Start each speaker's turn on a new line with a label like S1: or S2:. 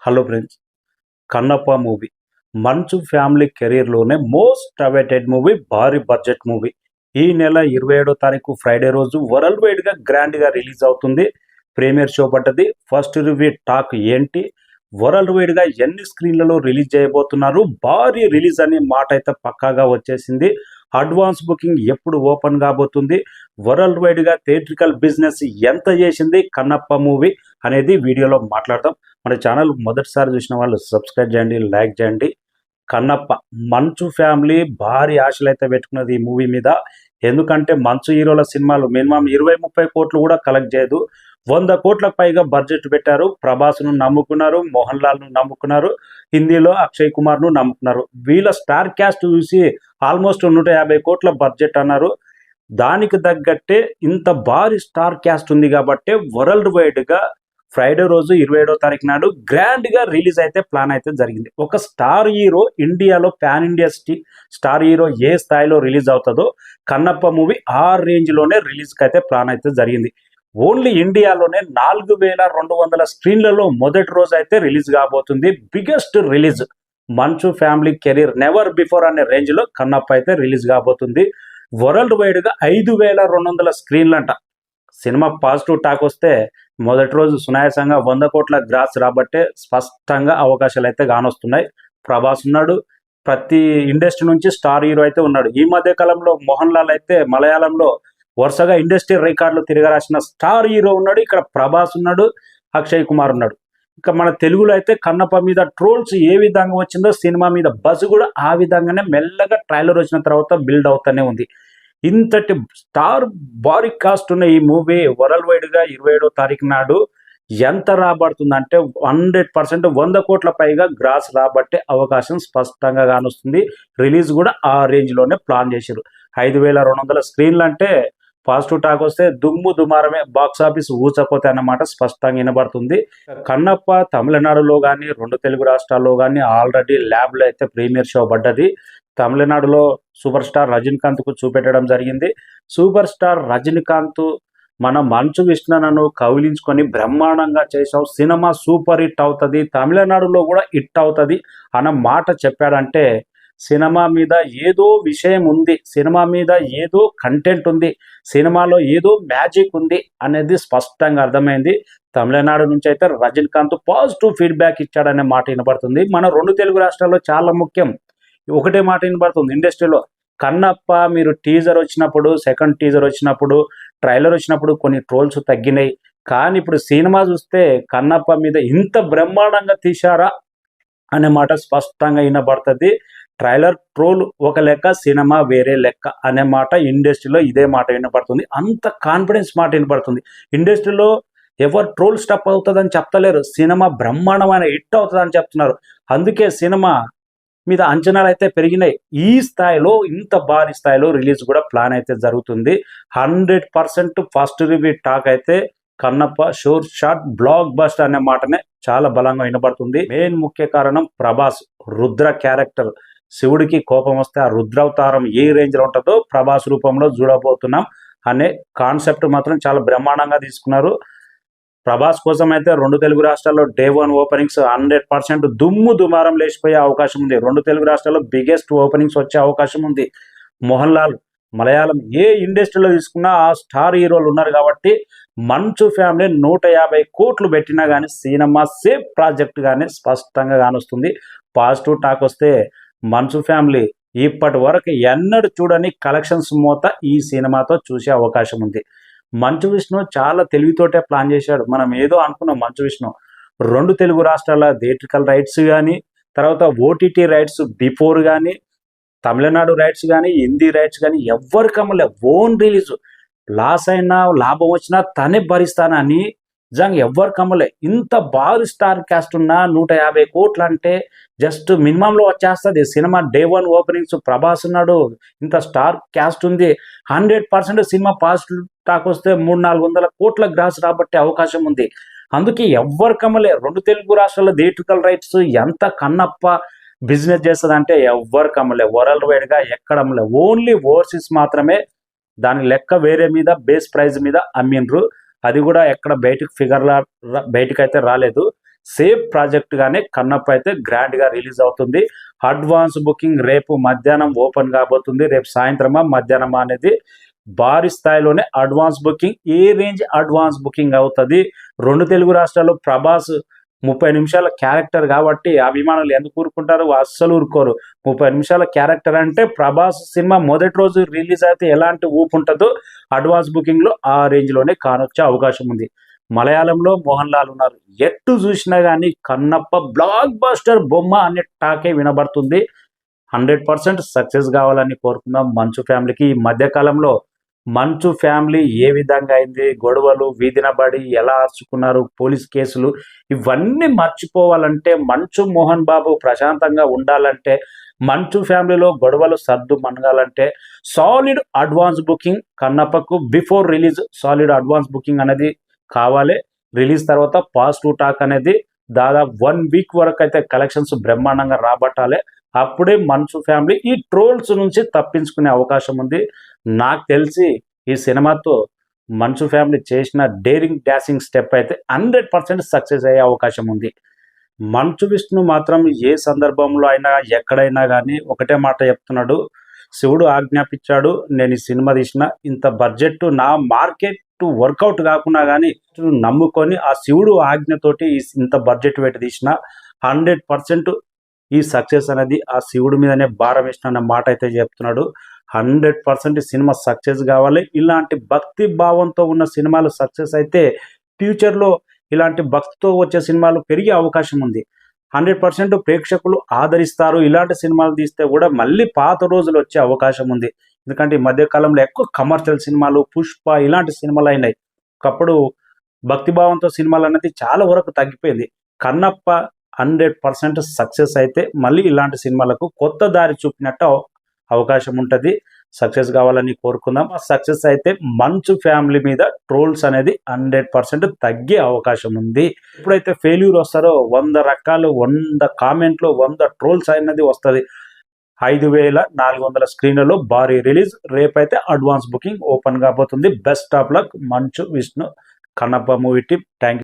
S1: Hello friends, Kannappa movie మంచు family కెరీర్లోనే most awaited movie, భారీ budget movie. ఈ నెల 27వ తారీఖు ఫ్రైడే రోజు వరల్డ్ వైడ్గా గ్రాండ్గా రిలీజ్ అవుతుంది. ప్రీమియర్ షో పడ్డది. ఫస్ట్ రివ్యూ టాక్ ఏంటి, వరల్డ్ వైడ్గా ఎన్ని స్క్రీన్లలో రిలీజ్ చేయబోతున్నారు, భారీ రిలీజ్ అనే మాట అయితే పక్కాగా వచ్చేసింది. అడ్వాన్స్ బుకింగ్ ఎప్పుడు ఓపెన్ కాబోతుంది, వరల్డ్ వైడ్గా థియేట్రికల్ బిజినెస్ ఎంత చేసింది కన్నప్ప మూవీ అనేది వీడియోలో మాట్లాడతాం. మన ఛానల్ మొదటిసారి చూసిన వాళ్ళు సబ్స్క్రైబ్ చేయండి, లైక్ చేయండి. కన్నప్ప మంచు ఫ్యామిలీ భారీ ఆశలు అయితే పెట్టుకున్నది ఈ మూవీ మీద. ఎందుకంటే మంచు హీరోల సినిమాలు మినిమం 20-30 కోట్లు కూడా కలెక్ట్ చేయదు. 100 కోట్లకు పైగా బడ్జెట్ పెట్టారు. ప్రభాస్ను నమ్ముకున్నారు, మోహన్ లాల్ను నమ్ముకున్నారు, హిందీలో అక్షయ్ కుమార్ను నమ్ముకున్నారు. వీళ్ళ స్టార్ క్యాస్ట్ చూసి ఆల్మోస్ట్ 150 కోట్ల బడ్జెట్ అన్నారు. దానికి తగ్గట్టే ఇంత భారీ స్టార్ క్యాస్ట్ ఉంది కాబట్టి వరల్డ్ వైడ్గా ఫ్రైడే రోజు 27వ తారీఖు నాడు గ్రాండ్గా రిలీజ్ అయితే ప్లాన్ అయితే జరిగింది. ఒక స్టార్ హీరో ఇండియాలో పాన్ ఇండియా స్టార్ హీరో ఏ స్థాయిలో రిలీజ్ అవుతుందో కన్నప్ప మూవీ ఆ రేంజ్లోనే రిలీజ్కి అయితే ప్లాన్ అయితే జరిగింది. ఓన్లీ ఇండియాలోనే 4200 స్క్రీన్లలో మొదటి రోజు అయితే రిలీజ్ కాబోతుంది. బిగ్గెస్ట్ రిలీజ్ మంచు ఫ్యామిలీ కెరీర్ నెవర్ బిఫోర్ అనే రేంజ్లో కన్నప్ప అయితే రిలీజ్ కాబోతుంది. వరల్డ్ వైడ్గా 5200 స్క్రీన్లంట. సినిమా పాజిటివ్ టాక్ వస్తే మొదటి రోజు సునాయాసంగా 100 కోట్ల గ్రాస్ రాబట్టే స్పష్టంగా అవకాశాలు అయితే కానొస్తున్నాయి. ప్రభాస్ ఉన్నాడు, ప్రతి ఇండస్ట్రీ నుంచి స్టార్ హీరో అయితే ఉన్నాడు. ఈ మధ్య కాలంలో మోహన్ లాల్ అయితే మలయాళంలో వరుసగా ఇండస్ట్రీ రికార్డులు తిరగరాసిన స్టార్ హీరో ఉన్నాడు. ఇక్కడ ప్రభాస్ ఉన్నాడు, అక్షయ్ కుమార్ ఉన్నాడు. ఇక మన తెలుగులో అయితే కన్నప్ప మీద ట్రోల్స్ ఏ విధంగా వచ్చిందో సినిమా మీద బజ్ కూడా ఆ విధంగానే మెల్లగా ట్రైలర్ వచ్చిన తర్వాత బిల్డ్ అవుతూనే ఉంది. ఇంతటి స్టార్ భారీ కాస్ట్ ఉన్న ఈ మూవీ వరల్డ్ వైడ్గా 27వ తారీఖు నాడు ఎంత రాబడుతుందంటే 100% 100 కోట్ల పైగా గ్రాస్ రాబట్టే అవకాశం స్పష్టంగా కానొస్తుంది. రిలీజ్ కూడా ఆ రేంజ్లోనే ప్లాన్ చేశారు. 5200 స్క్రీన్లు అంటే పాజిటివ్ టాక్ వస్తే దుమ్ము దుమారమే, బాక్స్ ఆఫీస్ ఊచకోతే అన్నమాట స్పష్టంగా వినబడుతుంది. కన్నప్ప తమిళనాడులో కానీ 2 తెలుగు రాష్ట్రాల్లో కానీ ఆల్రెడీ ల్యాబ్లో అయితే ప్రీమియర్ షో పడ్డది. తమిళనాడులో సూపర్ స్టార్ రజనీకాంత్కు చూపెట్టడం జరిగింది. సూపర్ స్టార్ రజనీకాంత్ మన మంచు విష్ణును కౌలించుకొని బ్రహ్మాండంగా చేసావు, సినిమా సూపర్ హిట్ అవుతుంది, తమిళనాడులో కూడా హిట్ అవుతుంది అన్న మాట చెప్పాడంటే సినిమా మీద ఏదో విషయం ఉంది, సినిమా మీద ఏదో కంటెంట్ ఉంది, సినిమాలో ఏదో మ్యాజిక్ ఉంది అనేది స్పష్టంగా అర్థమైంది. తమిళనాడు నుంచి అయితే రజనీకాంత్ పాజిటివ్ ఫీడ్బ్యాక్ ఇచ్చాడనే మాట వినపడుతుంది. మన 2 తెలుగు రాష్ట్రాల్లో చాలా ముఖ్యం. ఒకటే మాట వినపడుతుంది ఇండస్ట్రీలో, కన్నప్ప మీరు టీజర్ వచ్చినప్పుడు, సెకండ్ టీజర్ వచ్చినప్పుడు, ట్రైలర్ వచ్చినప్పుడు కొన్ని ట్రోల్స్ తగ్గినాయి. కానీ ఇప్పుడు సినిమా చూస్తే కన్నప్ప మీద ఇంత బ్రహ్మాండంగా తీశారా అనే మాట స్పష్టంగా వినపడుతుంది. ట్రైలర్ ట్రోల్ ఒక లెక్క, సినిమా వేరే లెక్క అనే మాట ఇండస్ట్రీలో ఇదే మాట వినపడుతుంది. అంత కాన్ఫిడెన్స్ మాట వినపడుతుంది. ఇండస్ట్రీలో ఎవరు ట్రోల్ స్టప్ అవుతుందని చెప్తలేరు, సినిమా బ్రహ్మాండమైన హిట్ అవుతుందని చెప్తున్నారు. అందుకే సినిమా మీద అంచనాలు అయితే పెరిగినాయి. ఈ స్థాయిలో ఇంత భారీ స్థాయిలో రిలీజ్ కూడా ప్లాన్ అయితే జరుగుతుంది. 100% ఫస్ట్ రివ్యూ టాక్ అయితే కన్నప్ప షోర్ షాట్ బ్లాక్ బస్టర్ అనే మాటనే చాలా బలంగా వినబడుతుంది. మెయిన్ ముఖ్య కారణం ప్రభాస్ రుద్ర క్యారెక్టర్. శివుడికి కోపం వస్తే ఆ రుద్రావతారం ఏ రేంజ్లో ఉంటుందో ప్రభాస్ రూపంలో చూడబోతున్నాం అనే కాన్సెప్ట్ మాత్రం చాలా బ్రహ్మాండంగా తీసుకున్నారు. ప్రభాస్ కోసం అయితే 2 తెలుగు రాష్ట్రాల్లో డే 1 ఓపెనింగ్స్ 100% దుమ్ము దుమారం లేచిపోయే అవకాశం ఉంది. 2 తెలుగు రాష్ట్రాల్లో బిగ్గెస్ట్ ఓపెనింగ్స్ వచ్చే అవకాశం ఉంది. మోహన్ లాల్ మలయాళం ఏ ఇండస్ట్రీలో తీసుకున్నా ఆ స్టార్ హీరోలు ఉన్నారు కాబట్టి మంచు ఫ్యామిలీ 150 కోట్లు పెట్టినా కానీ సినిమా సేఫ్ ప్రాజెక్ట్ కానీ స్పష్టంగా కానొస్తుంది. పాజిటివ్ టాక్ వస్తే మంచు ఫ్యామిలీ ఇప్పటి వరకు ఎన్నడూ చూడని కలెక్షన్స్ మోత ఈ సినిమాతో చూసే అవకాశం ఉంది. మంచు విష్ణు చాలా తెలివితోటే ప్లాన్ చేశాడు. మనం ఏదో అనుకున్నాం, మంచు విష్ణు 2 తెలుగు రాష్ట్రాల థియేట్రికల్ రైట్స్ కానీ, తర్వాత ఓటీటీ రైట్స్ బిఫోర్ కానీ, తమిళనాడు రైట్స్ కానీ, హిందీ రైట్స్ కానీ ఎవరికి అమ్మలే. ఓన్ రిలీజ్ లాస్ అయినా లాభం వచ్చినా తనే భరిస్తానని నిజంగా ఎవరికి అమ్మలే. ఇంత భారీ స్టార్ క్యాస్ట్ ఉన్న 150 కోట్లు అంటే జస్ట్ మినిమంలో వచ్చేస్తుంది సినిమా. డే 1 ఓపెనింగ్స్ ప్రభాస్ ఉన్నాడు, ఇంత స్టార్ క్యాస్ట్ ఉంది. 100% సినిమా పాజిటివ్ టాక్ వస్తే 300-400 కోట్ల గ్రాస్ రాబట్టే అవకాశం ఉంది. అందుకే ఎవ్వరికి అమ్మలే. 2 తెలుగు రాష్ట్రాల థియేట్రికల్ రైట్స్ ఎంత కన్నప్ప బిజినెస్ చేస్తుంది అంటే ఎవ్వరికి అమ్మలే. వరల్డ్ వైడ్గా ఎక్కడ అమ్మలే, ఓన్లీ ఓవర్సీస్ మాత్రమే. దాని లెక్క వేరే మీద బేస్ ప్రైజ్ మీద అమ్మిండ్రు. అది కూడా ఎక్కడ బయటకు ఫిగర్లా బయటకు అయితే రాలేదు. సేఫ్ ప్రాజెక్ట్ గానే కన్నప్ప అయితే గ్రాండ్ గా రిలీజ్ అవుతుంది. అడ్వాన్స్ బుకింగ్ రేపు మధ్యాహ్నం ఓపెన్ కాబోతుంది. రేపు సాయంత్రమా మధ్యాహ్నమా అనేది భారీ స్థాయిలోనే అడ్వాన్స్ బుకింగ్. ఏ రేంజ్ అడ్వాన్స్ బుకింగ్ అవుతుంది? రెండు తెలుగు రాష్ట్రాల్లో ప్రభాస్ 30 నిమిషాల క్యారెక్టర్ కాబట్టి అభిమానులు ఎందుకు ఊరుకుంటారు? అస్సలు ఊరుకోరు. 30 నిమిషాల క్యారెక్టర్ అంటే ప్రభాస్ సినిమా మొదటి రోజు రిలీజ్ అయితే ఎలాంటి ఊపు ఉంటుందో అడ్వాన్స్ బుకింగ్ లో ఆ రేంజ్ లోనే కానొచ్చే అవకాశం ఉంది. మలయాళంలో మోహన్ లాల్ ఉన్నారు. ఎట్టు చూసినా కానీ కన్నప్ప బ్లాక్ బస్టర్ బొమ్మ అనే టాకే వినబడుతుంది. 100% సక్సెస్ కావాలని కోరుకుందాం మంచు ఫ్యామిలీకి. ఈ మధ్యకాలంలో మంచు ఫ్యామిలీ ఏ విధంగా అయింది, గొడవలు, వీధిన బడి ఎలా అరుచుకున్నారు, పోలీస్ కేసులు, ఇవన్నీ మర్చిపోవాలంటే, మంచు మోహన్ బాబు ప్రశాంతంగా ఉండాలంటే, మంచు ఫ్యామిలీలో గొడవలు సర్దు మనగాలంటే సాలిడ్ అడ్వాన్స్ బుకింగ్ కన్నప్పకు before release solid advance booking అనేది కావాలి. రిలీజ్ తర్వాత పాజిటివ్ టాక్ అనేది దాదాపు 1 వీక్ వరకు అయితే కలెక్షన్స్ బ్రహ్మాండంగా రాబట్టాలి. అప్పుడే మంచు ఫ్యామిలీ ఈ ట్రోల్స్ నుంచి తప్పించుకునే అవకాశం ఉంది. నాకు తెలిసి ఈ సినిమాతో మంచు ఫ్యామిలీ చేసిన డేరింగ్ డాషింగ్ స్టెప్ అయితే 100% సక్సెస్ అయ్యే అవకాశం ఉంది. మంచు విష్ణు మాత్రం ఏ సందర్భంలో అయినా ఎక్కడైనా కానీ ఒకటే మాట చెప్తున్నాడు, శివుడు ఆజ్ఞాపించాడు నేను ఈ సినిమా తీసిన, ఇంత బడ్జెట్ నా మార్కెట్ వర్కౌట్ కాకుండా కానీ నమ్ముకొని ఆ శివుడు ఆజ్ఞతోటి ఇంత బడ్జెట్ పెట్టి తీసిన 100% ఈ సక్సెస్ అనేది ఆ శివుడి మీదనే భారం వేసిన అన్న మాట అయితే చెప్తున్నాడు. 100% సినిమా సక్సెస్ కావాలి. ఇలాంటి భక్తి భావంతో ఉన్న సినిమాలు సక్సెస్ అయితే ఫ్యూచర్లో ఇలాంటి భక్తితో వచ్చే సినిమాలు పెరిగే అవకాశం ఉంది. 100% ప్రేక్షకులు ఆదరిస్తారు. ఇలాంటి సినిమాలు తీస్తే కూడా మళ్ళీ పాత రోజులు వచ్చే అవకాశం ఉంది. ఎందుకంటే ఈ మధ్యకాలంలో ఎక్కువ కమర్షియల్ సినిమాలు, పుష్ప ఇలాంటి సినిమాలు అయినాయి. ఒకప్పుడు భక్తిభావంతో సినిమాలు అనేది చాలా వరకు తగ్గిపోయింది. కన్నప్ప 100% సక్సెస్ అయితే మళ్ళీ ఇలాంటి సినిమాలకు కొత్త దారి చూపినట్టు అవకాశం ఉంటుంది. సక్సెస్ కావాలని కోరుకుందాం. సక్సెస్ అయితే మంచు ఫ్యామిలీ మీద ట్రోల్స్ అనేది 100% తగ్గే అవకాశం ఉంది. ఎప్పుడైతే ఫెయిల్యూర్ వస్తారో 100 రకాలు, 100 కామెంట్లు, 100 ట్రోల్స్ అనేది వస్తుంది. 5400 స్క్రీన్లలో భారీ రిలీజ్. రేపైతే అడ్వాన్స్ బుకింగ్ ఓపెన్ కాబోతుంది. Best of luck Manchu Vishnu Kannappa movie team. Thank you.